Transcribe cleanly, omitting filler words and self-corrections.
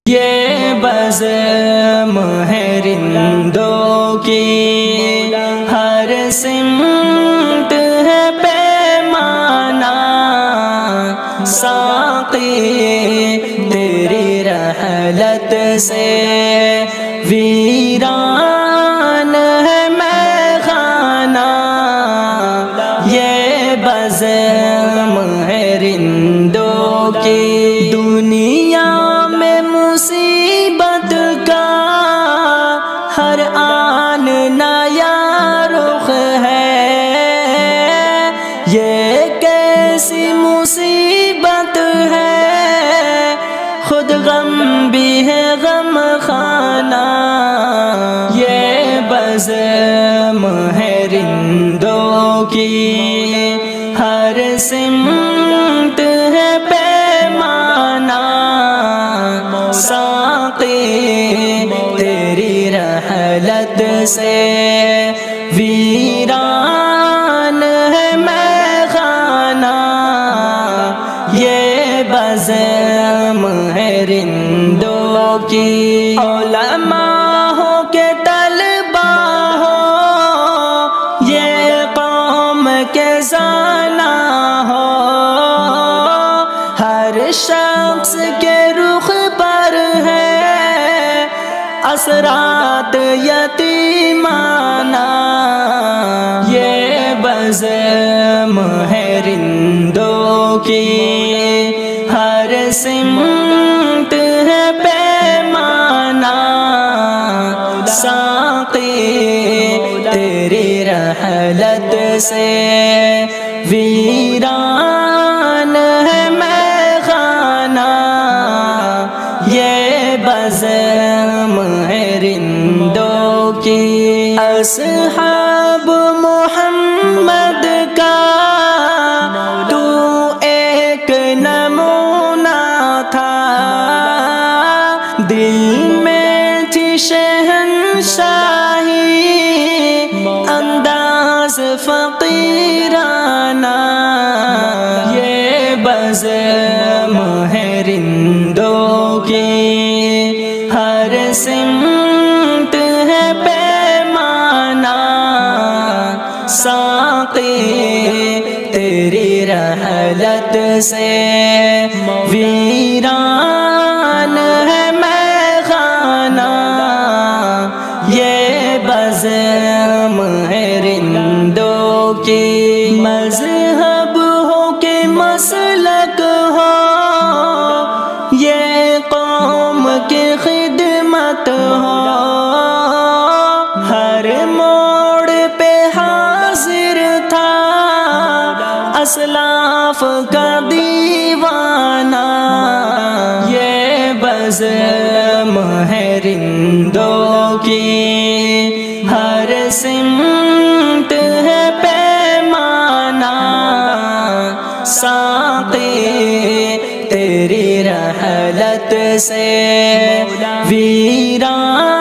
یہ بزم ہے رندوں کی، ہر سمت ہے پیمانہ، ساقی تیری رحلت سے ویران ہے میخانہ، یہ بزم ہے رندوں کی، دنیا میں مصیبت کا ہر آن نیا رخ ہے، یہ کیسی مصیبت ہے، خود غم بھی ہے غم خانہ، یہ بزم ہے رندوں کی، ہر سمت ہے پیمانہ، ساقی تیری رحلت سے ویران ہے میخانہ، یہ بزم ہے رندوں کی، علماء ہو کہ طلبا ہو، یہ قوم کے زانا ہو، ہر شخص کے رخ پر ہے اثرات یتیمانہ، یہ بزم ہے رندوں کی، ہر سمت ہے پیمانہ، ساقی تیری رحلت سے ویران ہے میخانہ، یہ بزم ہے رندوں کی، اصحاب محمد کا تو ایک نمونہ تھا، دل میں تھی شہنشاہی انداز فقیرانہ، یہ بزم ہے رندوں کی، ہر سمت ہے پیمانہ، ساقی تیری رحلت سے ویران ہے میخانہ، یہ بزم ہے رندوں کی، مذہب ہو کہ مسلک ہو، یہ قوم کی خدمت ہو، ہر موڑ پہ حاضر تھا اسلاف کا دیوانہ، یہ بزم ہے رندوں کی، ہر سمت ہے پیمانہ، ساقی تیری رحلت سے ویران